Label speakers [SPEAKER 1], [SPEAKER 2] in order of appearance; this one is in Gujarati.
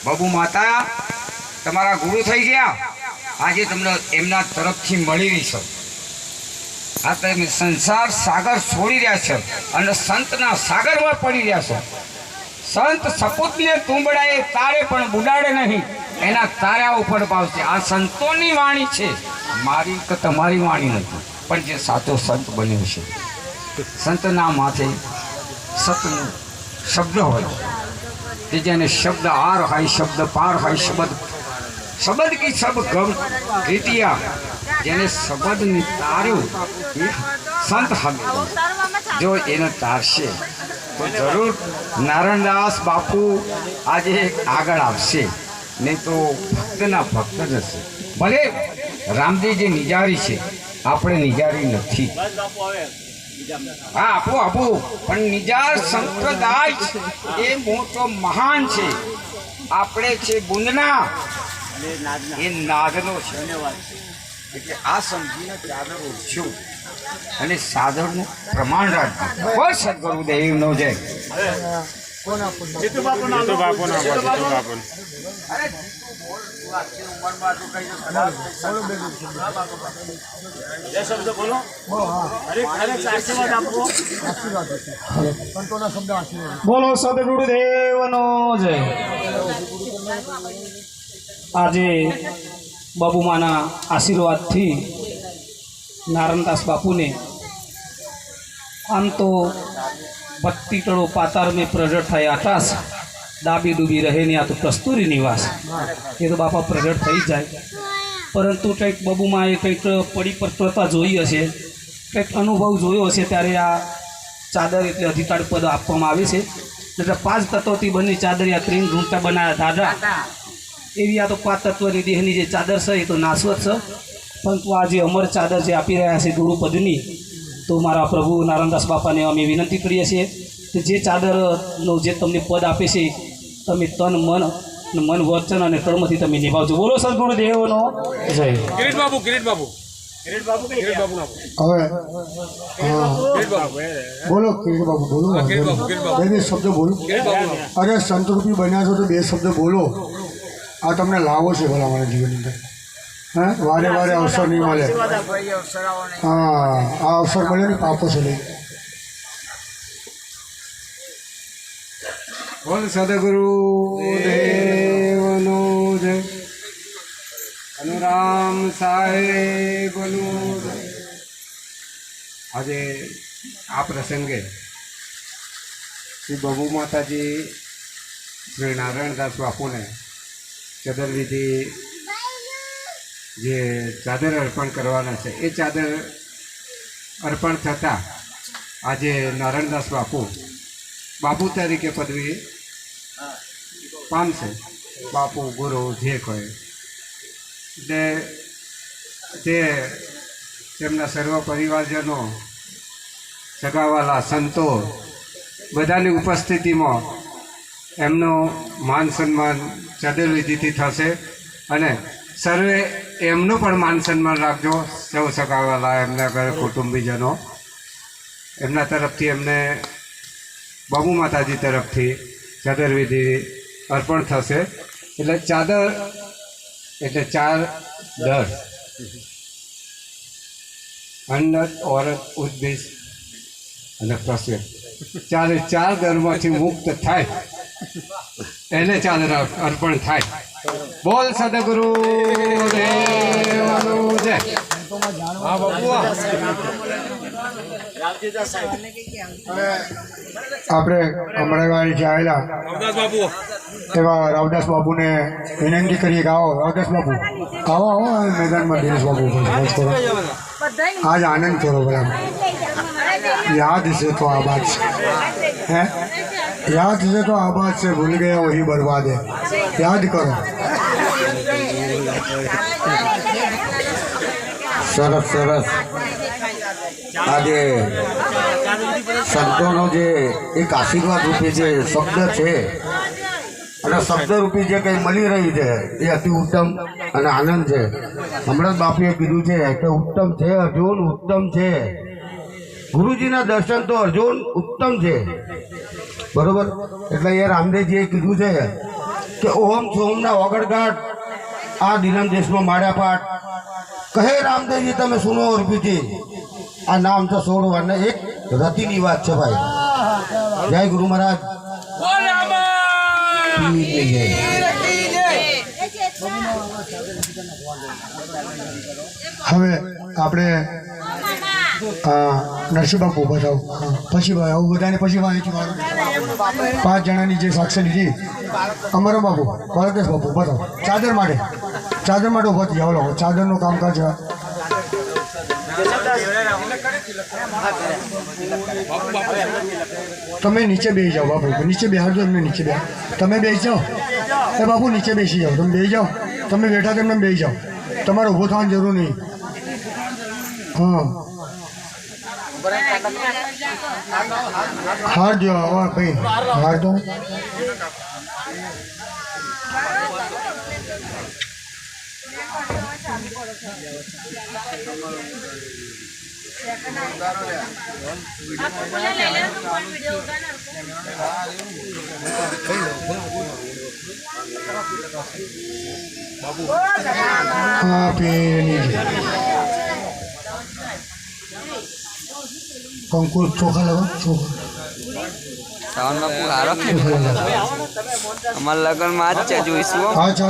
[SPEAKER 1] બાબુ માતા તમારા ગુરુ થઈ ગયા, આજે તમને એમના તરફથી મળી રહી છો. આ તમે સંસાર સાગર છોડી રહ્યા છો અને સંતના સાગરમાં પડી રહ્યા છો. સંત સપૂતને તુંબડાએ તારે પણ બુડાડે નહીં, એના તારા ઉપર પાવશે. આ સંતોની વાણી છે, મારી કે તમારી વાણી નથી. પણ જે સાચો સંત બન્યો છે, સંતના માથે સતનો શબ્દ હોય કે જેને શબ્દ આર હોય, શબ્દ પાર હોય, શબ્દ કી સબ ગમ રીતિયા, જેને શબ્દની તાર્યું સંત હમે જો એને તારશે તો જરૂર નારાયણદાસ બાપુ આજે આગળ આવશે, નહીં તો ભક્તના ભક્ત જશે. ભલે રામદેવજી નિજારી છે, આપણે નિજારી નથી. હા આપું પણ નિજાર સંપ્રદાય એ મોટો મહાન છે. આપણે છે બુંદના, એ નાદનો છે. એટલે આ સમજીને ચાદર ઓછું અને સાદરનું પ્રમાણ રાખવું. કોઈ સદગુરુ દેવનો જય.
[SPEAKER 2] બોલો સદગુરુદેવનો જય. આજે બાબુમાના આશીર્વાદથી નારાયણદાસ બાપુને આમ તો ભક્તિ ટળો પાતાર મેં પ્રગટ થાય આકાશ, ડાબી ડૂબી રહે ને આ તો કસ્તુરી નિવાસ. એ તો બાપા પ્રગટ થઈ જાય, પરંતુ કંઈક બાબુમાં એ કંઈક પરિપક્વતા જોઈ હશે, કંઈક અનુભવ જોયો હશે, ત્યારે આ ચાદર એટલે અધિકાર પદ આપવામાં આવે છે. એટલે 5 તત્વોથી બની ચાદર આ 3 રૂંટા બનાવ્યા દાદા, એવી આ તો 5 તત્વની દેહની જે ચાદર છે એ તો નાશવત છે. પરંતુ આ જે અમર ચાદર જે આપી રહ્યા છે ગુરુપદની, તો મારા પ્રભુ નારાયણદાસ બાપાને અમે વિનંતી કરીએ છીએ કે જે ચાદરનો જે તમને પદ આપે છે, તમે તન મન વચન અને કર્મથી તમે નિભાવજો. બોલો સદગુરુદેવનો જય.
[SPEAKER 3] હવે બોલો કિરીટ બાબુ, બોલો. બે શબ્દ બોલો. અરે સંતરૂપી બન્યા છો તો 2 શબ્દ બોલો. આ તમને લાવો છે ભલા મારા જીવનની અંદર. હા, વારે વારે અવસર નહીં મળે. હા, આ અવસર મળે ને પાપો છે લઈ.
[SPEAKER 1] બોલ સદગુરુ દેવનો જય. અનુરામ સાહેબનું જય. આજે આ પ્રસંગે શ્રી બાબુ માતાજી શ્રી નારાયણદાસ બાપુને ચદરવિધિ જે ચાદર અર્પણ કરવાના છે, એ ચાદર અર્પણ થતાં આજે નારાયણદાસ બાપુ તરીકે પદવી પામશે. બાપુ ગુરુ જે કહે એટલે તે તેમના સર્વ પરિવારજનો, સગાવાલા, સંતો બધાની ઉપસ્થિતિમાં એમનું માન સન્માન ચાદરવિધિથી થશે. અને સર્વે એમનું પણ માન સન્માન રાખજો. સૌ સગાવાલા, એમના ઘર કુટુંબીજનો, એમના તરફથી એમને બાબુ માતાજી તરફથી ચાદરવિધિ અર્પણ થશે. એટલે ચાદર એટલે 4 દર, અન્નત, ઓરત, ઉદ્દેશ અને પ્રસવ. 4 દરમાંથી મુક્ત થાય એને ચાદર અર્પણ થાય. બોલ સદગુરુ દેવનું જય. હા બાપુ,
[SPEAKER 3] આપણે અમરાઈવાડીથી આવેલા એવા રાવદાસ બાપુને વિનંતી કરીએ કે આવો રાવદાસ બાપુ, આવો મેદાનમાં દિનેશ બાપુ કરો. આજ આનંદ કરો. બરાબર યાદ છે તો આબાદ છે. હે, યાદ છે તો આબાદ છે, ભૂલ ગયા વહી બરબાદ હે. યાદ કરો.
[SPEAKER 4] સરસ સરસ. આજે સંતોનો જે એક આશીર્વાદ રૂપી જે શબ્દ છે અને શબ્દરૂપી જે કંઈ મળી રહ્યું છે એ અતિ ઉત્તમ અને આનંદ છે. હમણાં જ બાપુએ કીધું છે કે ઉત્તમ છે અર્જુન, ઉત્તમ છે. ગુરુજીના દર્શન તો અર્જુન ઉત્તમ છે, બરોબર. એટલે એ રામદેવજીએ કીધું છે કે ઓમ સોમના વગડગાટ આ દિનમ દેશમાં માળ્યા પાઠ કહે રામદેવજી તમે સુનો અર્પિતી આ નામ તો છોડો અને એક રતિની વાત છે ભાઈ. જય ગુરુ મહારાજ.
[SPEAKER 3] હવે આપણે નરસિંહબાપુ બતાવો. પછી આવું બધાને પછી વાંચી 5 જણાની જે સાક્ષી લીધી. અમારો બાપુ ભરતેશ બાપુ બતાવો. ચાદર માટે ઉભા થઈ જાઓ. લોકો ચાદરનું કામકાજ છે. તમે નીચે બેસી જાઓ બાપુ. નીચે બેહાડજો એમને. નીચે બે તમે બેસી જાઓ. એ બાપુ નીચે બેસી જાઓ. તમે બેસી જાઓ. તમે બેઠા તેમને બેસી જાઓ. તમારે ઊભો થવાની જરૂર નહીં. હા હાર જો ભાઈ હાર દો. હા પેલી કંકુ ચોખા લગો.
[SPEAKER 5] અમારા લગ્નમાં આજ છે જોઈશું.
[SPEAKER 3] હા